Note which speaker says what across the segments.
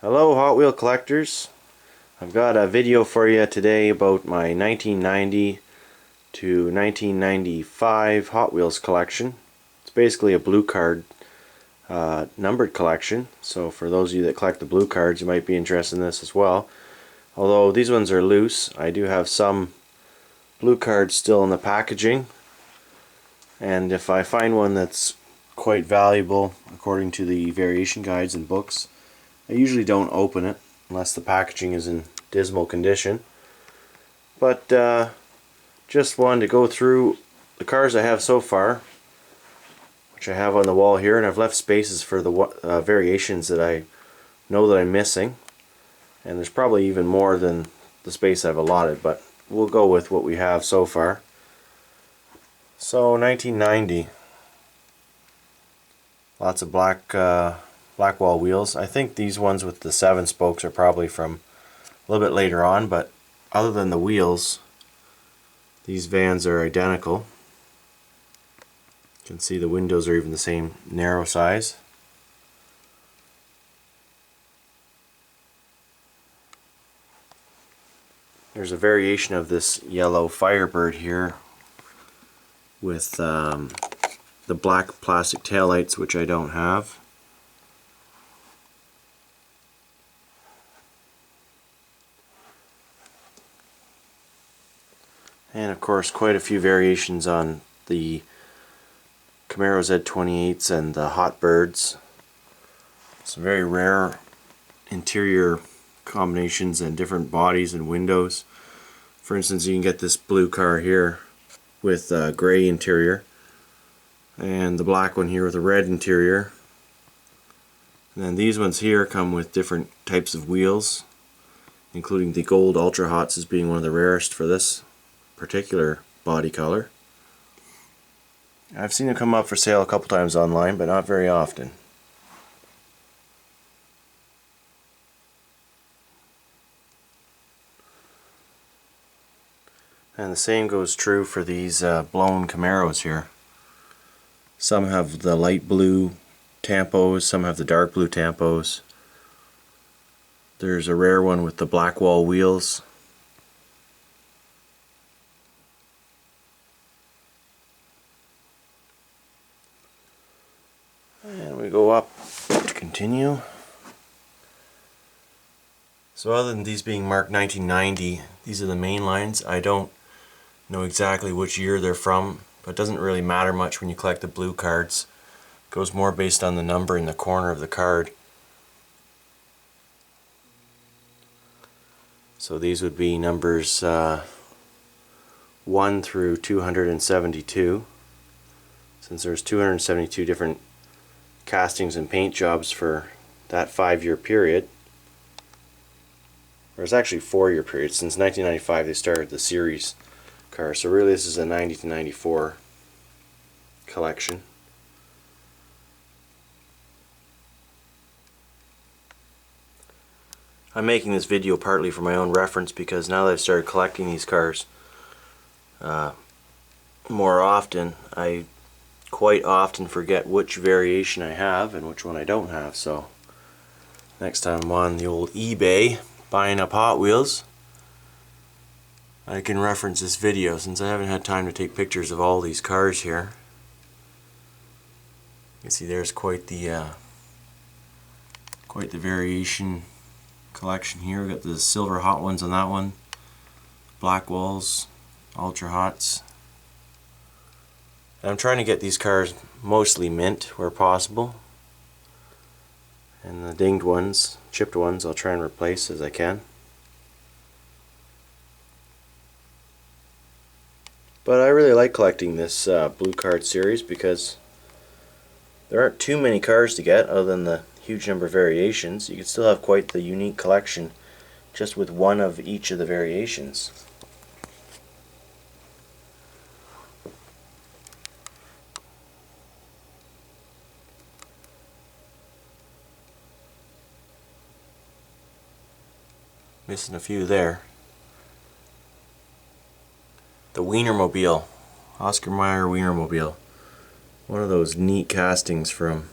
Speaker 1: Hello Hot Wheel collectors. I've got a video for you today about my 1990 to 1995 Hot Wheels collection. It's basically a blue card numbered collection, so for those of you that collect the blue cards you might be interested in this as well. Although these ones are loose, I do have some blue cards still in the packaging, and if I find one that's quite valuable according to the variation guides and books, I usually don't open it unless the packaging is in dismal condition. But just wanted to go through the cars I have so far, which I have on the wall here, and I've left spaces for the variations that I know that I'm missing. And there's probably even more than the space I've allotted, but we'll go with what we have so far. So 1990, lots of black wall wheels. I think these ones with the 7 spokes are probably from a little bit later on, but other than the wheels, these vans are identical. You can see the windows are even the same narrow size. There's a variation of this yellow Firebird here with the black plastic taillights, which I don't have. And of course quite a few variations on the Camaro Z28s and the Hotbirds. Some very rare interior combinations and different bodies and windows. For instance, you can get this blue car here with a gray interior, and the black one here with a red interior. And then these ones here come with different types of wheels, including the gold Ultra Hots as being one of the rarest for this particular body color. I've seen them come up for sale a couple times online, but not very often. And the same goes true for these blown Camaros here. Some have the light blue tampos, some have the dark blue tampos. There's a rare one with the black wall wheels. And we go up to continue. So other than these being marked 1990, these are the mainlines. I don't know exactly which year they're from, but it doesn't really matter much when you collect the blue cards. It goes more based on the number in the corner of the card. So these would be numbers 1 through 272, since there's 272 different castings and paint jobs for that 5-year period. Or it's actually 4-year period. Since 1995 they started the series car, so really this is a 90 to 94 collection. I'm making this video partly for my own reference, because now that I've started collecting these cars more often, I quite often forget which variation I have and which one I don't have. So next time I'm on the old eBay buying up Hot Wheels, I can reference this video, since I haven't had time to take pictures of all these cars here. You can see there's quite the variation collection here. We've got the silver hot ones on that one, black walls, Ultra Hots. I'm trying to get these cars mostly mint where possible, and the dinged ones, chipped ones, I'll try and replace as I can. But I really like collecting this blue card series, because there aren't too many cars to get other than the huge number of variations. You can still have quite the unique collection just with one of each of the variations. Missing a few there. The Wienermobile, Oscar Mayer Wienermobile. One of those neat castings from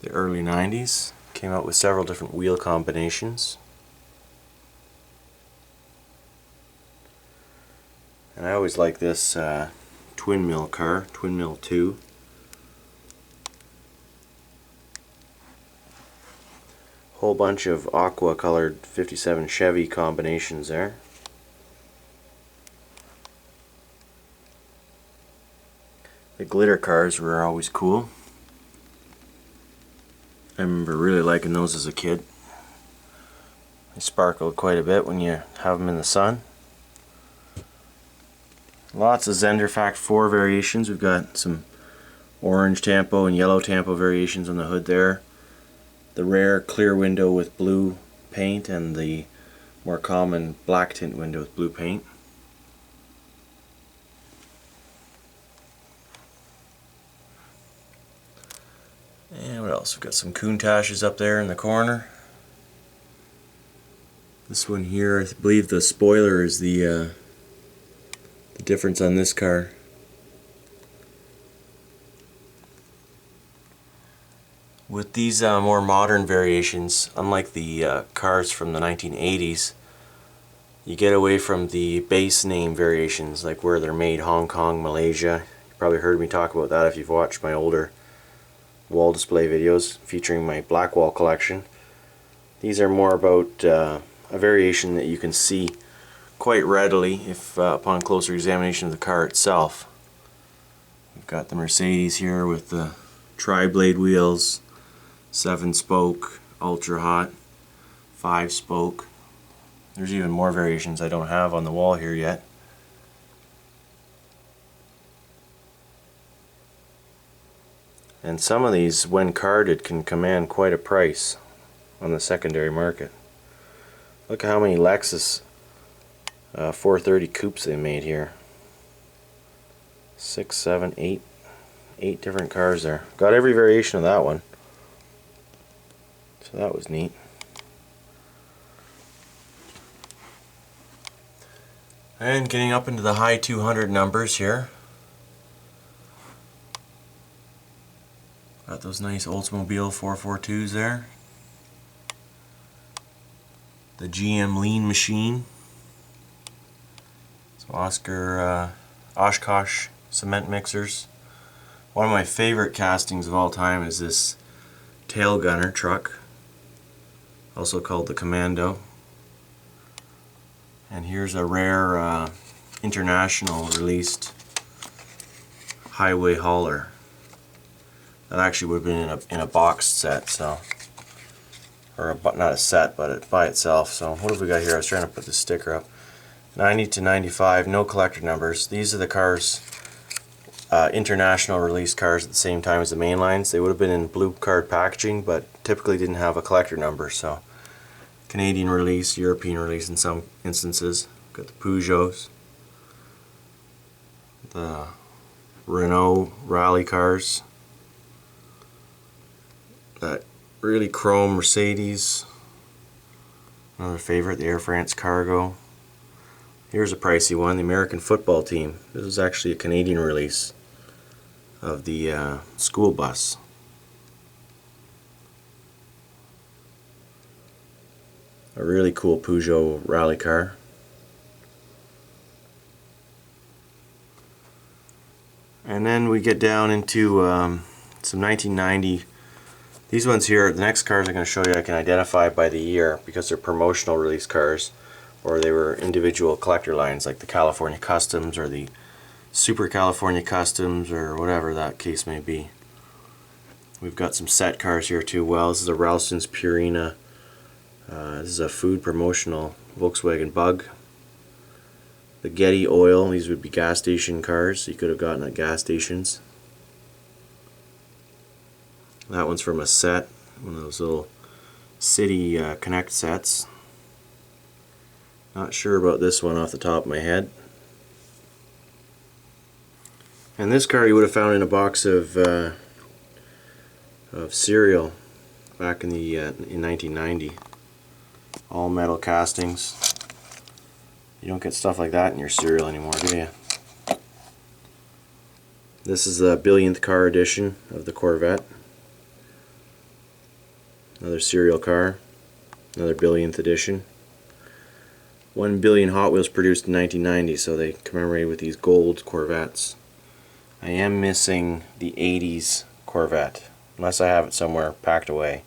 Speaker 1: the early 90s. Came out with several different wheel combinations. And I always like this twin mill car, twin mill 2. Whole bunch of aqua colored 57 Chevy combinations there. The glitter cars were always cool. I remember really liking those as a kid. They sparkled quite a bit when you have them in the sun. Lots of Zenderfact 4 variations. We've got some orange tampo and yellow tampo variations on the hood there. The rare clear window with blue paint and the more common black tint window with blue paint. And what else? We've got some Countaches up there in the corner. This one here, I believe the spoiler is the difference on this car. With these more modern variations, unlike the cars from the 1980s, you get away from the base name variations, like where they're made Hong Kong, Malaysia. You probably heard me talk about that if you've watched my older wall display videos featuring my Blackwall collection. These are more about a variation that you can see quite readily if upon closer examination of the car itself. We've got the Mercedes here with the tri-blade wheels, 7-spoke, ultra hot, 5-spoke. There's even more variations I don't have on the wall here yet. And some of these, when carded, can command quite a price on the secondary market. Look how many Lexus 430 coupes they made here. 6, 7, 8 different cars there. Got every variation of that one. So that was neat. And getting up into the high 200 numbers here. Got those nice Oldsmobile 442s there. The GM Lean Machine. Some Oscar Oshkosh cement mixers. One of my favorite castings of all time is this tail gunner truck, also called the Commando. And here's a rare international released highway hauler. That actually would have been in a boxed set, so, or not a set, but it by itself. So what have we got here? I was trying to put the sticker up. 90 to 95, no collector numbers. These are the cars, international release cars at the same time as the mainlines. They would have been in blue card packaging, but typically didn't have a collector number. So Canadian release, European release in some instances. Got the Peugeots, the Renault rally cars, that really chrome Mercedes, another favorite, the Air France Cargo. Here's a pricey one, the American football team. This is actually a Canadian release of the school bus. A really cool Peugeot rally car. And then we get down into some 1990. These ones here, the next cars I'm going to show you, I can identify by the year because they're promotional release cars, or they were individual collector lines like the California Customs or the Super California Customs or whatever that case may be. We've got some set cars here too. Well, this is a Ralston's Purina. This is a food promotional Volkswagen Bug. The Getty Oil, these would be gas station cars you could have gotten at gas stations. That one's from a set, one of those little City Connect sets. Not sure about this one off the top of my head. And this car you would have found in a box of cereal back in 1990. All metal castings. You don't get stuff like that in your cereal anymore, do you? This is the billionth car edition of the Corvette. Another serial car, another billionth edition. 1 billion Hot Wheels produced in 1990, so they commemorate with these gold Corvettes. I am missing the 80s Corvette, unless I have it somewhere packed away.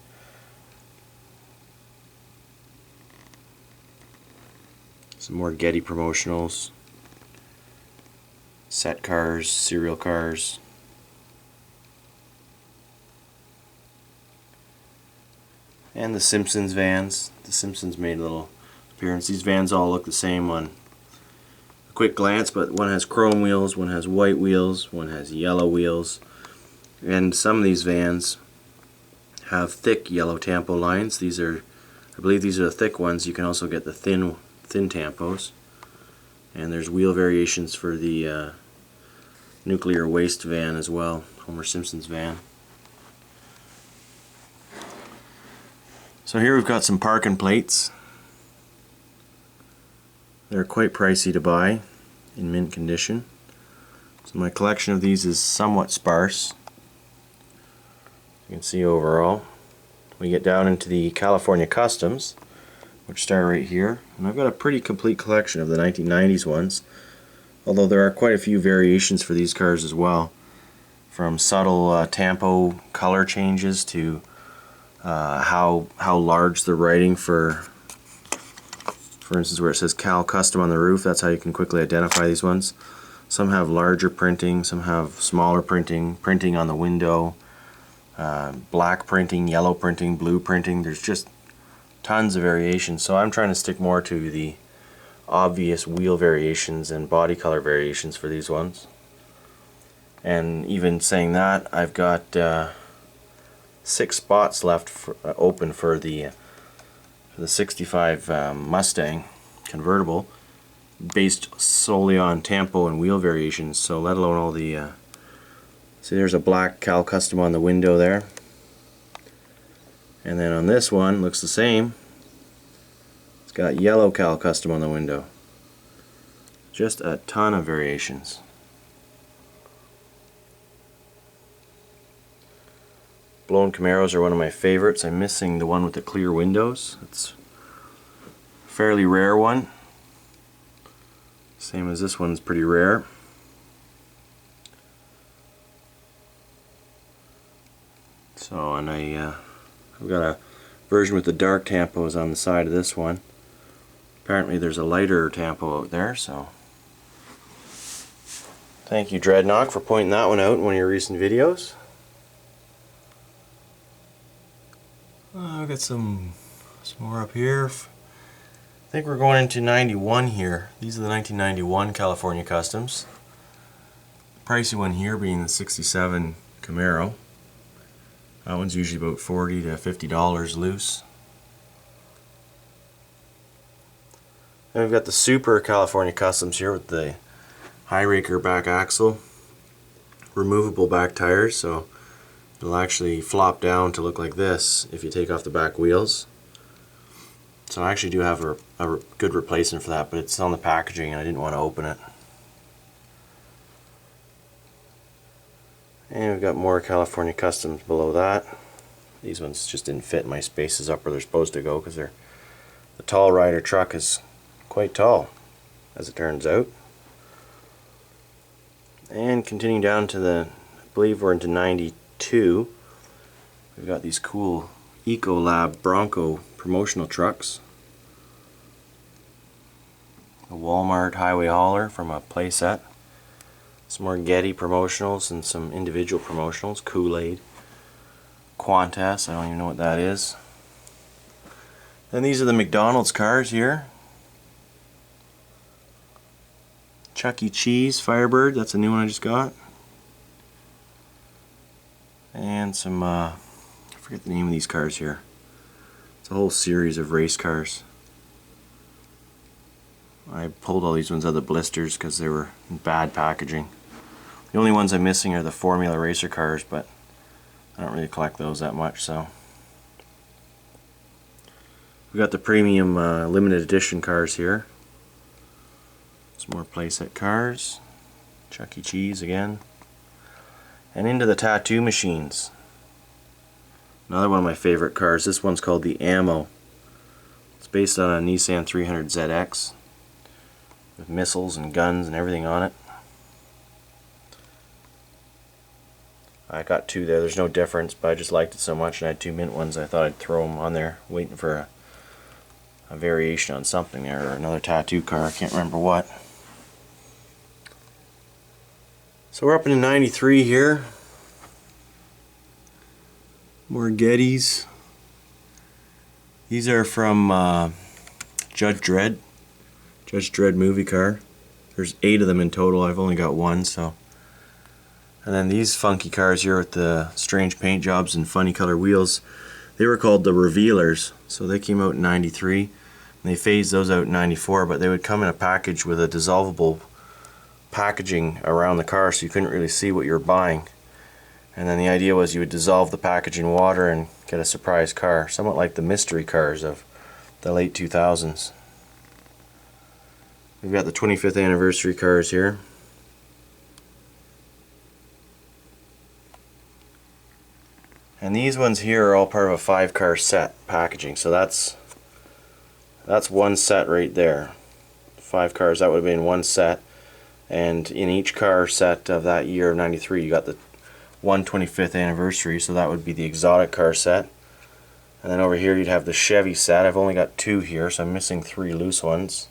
Speaker 1: Some more Getty promotionals, set cars, serial cars. And the Simpsons vans. The Simpsons made a little appearance. These vans all look the same on a quick glance, but one has chrome wheels, one has white wheels, one has yellow wheels. And some of these vans have thick yellow tampo lines. These are, I believe these are the thick ones. You can also get the thin tampos. And there's wheel variations for the nuclear waste van as well, Homer Simpson's van. So here we've got some parking plates. They're quite pricey to buy in mint condition. So my collection of these is somewhat sparse. You can see overall. We get down into the California Customs, which start right here. And I've got a pretty complete collection of the 1990s ones, although there are quite a few variations for these cars as well. From subtle tampo color changes to how large the writing for instance where it says Cal Custom on the roof, that's how you can quickly identify these ones. Some have larger printing, some have smaller printing on the window, black printing, yellow printing, blue printing. There's just tons of variations, so I'm trying to stick more to the obvious wheel variations and body color variations for these ones. And even saying that, I've got 6 spots left open for the 65 Mustang convertible, based solely on tampo and wheel variations, so let alone all the see, there's a black Cal Custom on the window there, and then on this one looks the same. It's got yellow Cal Custom on the window. Just a ton of variations. Blown Camaros are one of my favorites. I'm missing the one with the clear windows. It's a fairly rare one. Same as this one's pretty rare. So, and I've got a version with the dark tampos on the side of this one. Apparently there's a lighter tampo out there, so thank you, Dreadnought, for pointing that one out in one of your recent videos. I've got some more up here. I think we're going into 91 here. These are the 1991 California Customs. The pricey one here being the 67 Camaro. That one's usually about $40 to $50 loose. Then we've got the Super California Customs here with the high raker back axle, removable back tires, so it'll actually flop down to look like this if you take off the back wheels. So I actually do have a good replacement for that, but it's on the packaging and I didn't want to open it. And we've got more California Customs below that. These ones just didn't fit my spaces up where they're supposed to go because the tall rider truck is quite tall, as it turns out. And continuing down to I believe we're into 92. We've got these cool Ecolab Bronco promotional trucks. A Walmart highway hauler from a playset. Some more Getty promotionals and some individual promotionals. Kool-Aid, Qantas, I don't even know what that is. Then these are the McDonald's cars here. Chuck E. Cheese Firebird, that's a new one I just got. And some, I forget the name of these cars here. It's a whole series of race cars. I pulled all these ones out of the blisters because they were in bad packaging. The only ones I'm missing are the Formula Racer cars, but I don't really collect those that much, so. We got the premium limited edition cars here. Some more playset cars. Chuck E. Cheese again. And into the tattoo machines. Another one of my favorite cars. This one's called the Ammo. It's based on a Nissan 300ZX with missiles and guns and everything on it. I got two there. There's no difference, but I just liked it so much, and I had two mint ones. I thought I'd throw them on there, waiting for a variation on something there, or another tattoo car. I can't remember what. So we're up into 93 here. More Gettys. These are from Judge Dredd. Judge Dredd movie car. There's 8 of them in total. I've only got one, so. And then these funky cars here with the strange paint jobs and funny color wheels, they were called the Revealers. So they came out in 93. And they phased those out in 94, but they would come in a package with a dissolvable packaging around the car so you couldn't really see what you were buying. And then the idea was you would dissolve the package in water and get a surprise car, somewhat like the mystery cars of the late 2000s. We've got the 25th anniversary cars here. And these ones here are all part of a 5-car set packaging, so that's one set right there. 5 cars, that would have been one set, and in each car set of that year of 93 you got the 125th anniversary, so that would be the exotic car set. And then over here you'd have the Chevy set. I've only got 2 here, so I'm missing 3 loose ones.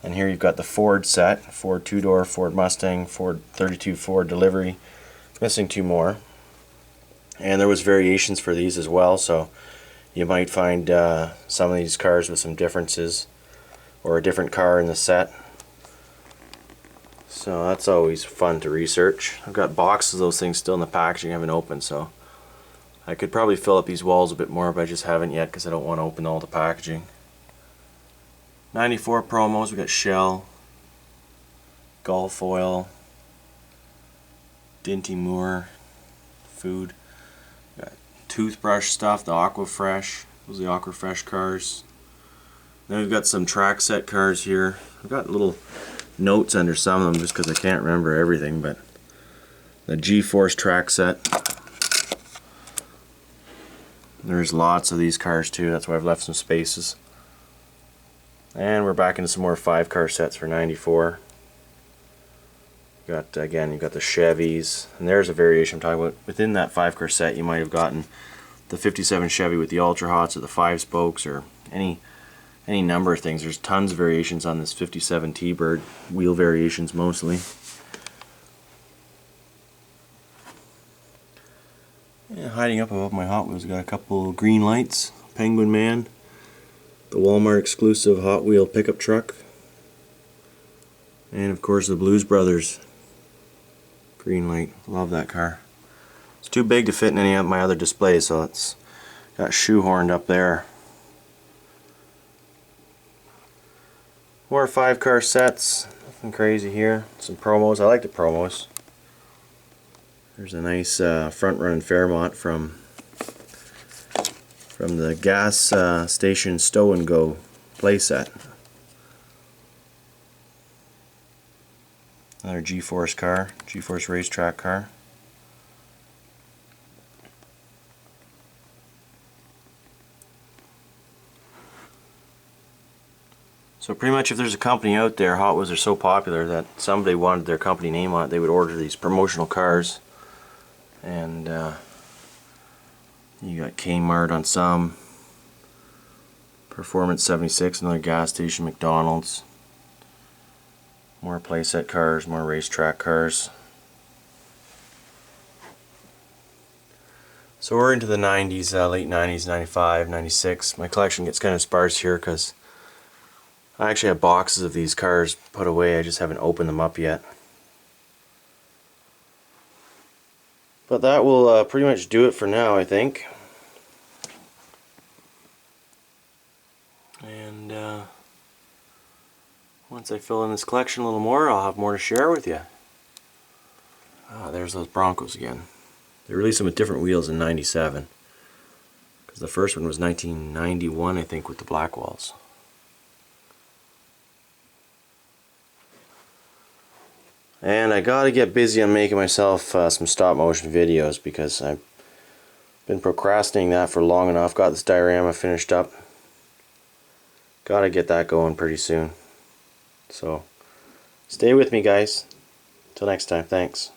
Speaker 1: And here you've got the Ford set, Ford 2-door, Ford Mustang, Ford 32 Ford delivery. Missing 2 more. And there was variations for these as well, so you might find some of these cars with some differences, or a different car in the set. So that's always fun to research. I've got boxes of those things still in the packaging I haven't opened, so I could probably fill up these walls a bit more, but I just haven't yet because I don't want to open all the packaging. 94 promos, we got Shell, Gulf Oil, Dinty Moore, food. We got toothbrush stuff, the Aquafresh. Those are the Aquafresh cars. Then we've got some track set cars here. I've got little notes under some of them just because I can't remember everything, but the G-Force track set. There's lots of these cars too, that's why I've left some spaces. And we're back into some more 5-car sets for 94. Again, you've got the Chevys, and there's a variation I'm talking about. Within that 5-car set you might have gotten the 57 Chevy with the Ultra Hots, or the 5 spokes, or any number of things. There's tons of variations on this 57 T-Bird, wheel variations mostly. Yeah, hiding up above my Hot Wheels, got a couple green lights, Penguin Man, the Walmart exclusive Hot Wheel pickup truck, and of course the Blues Brothers green light. Love that car. It's too big to fit in any of my other displays, so it's got shoehorned up there. More 5-car sets, nothing crazy here. Some promos, I like the promos. There's a nice front running Fairmont from the gas station Stow and Go playset. Another G-Force car, G-Force racetrack car. So pretty much if there's a company out there, Hot Wheels are so popular that somebody wanted their company name on it, they would order these promotional cars. And you got Kmart on some, Performance 76, another gas station, McDonald's. More playset cars, more racetrack cars. So we're into the 90s, late 90s, 95, 96. My collection gets kind of sparse here because I actually have boxes of these cars put away, I just haven't opened them up yet. But that will pretty much do it for now, I think. And once I fill in this collection a little more, I'll have more to share with you. Ah, there's those Broncos again. They released them with different wheels in 97. Because the first one was 1991, I think, with the black walls. And I gotta get busy on making myself some stop motion videos because I Been procrastinating that for long enough. Got this diorama finished up. Gotta get that going pretty soon. So, stay with me, guys. Till next time, thanks.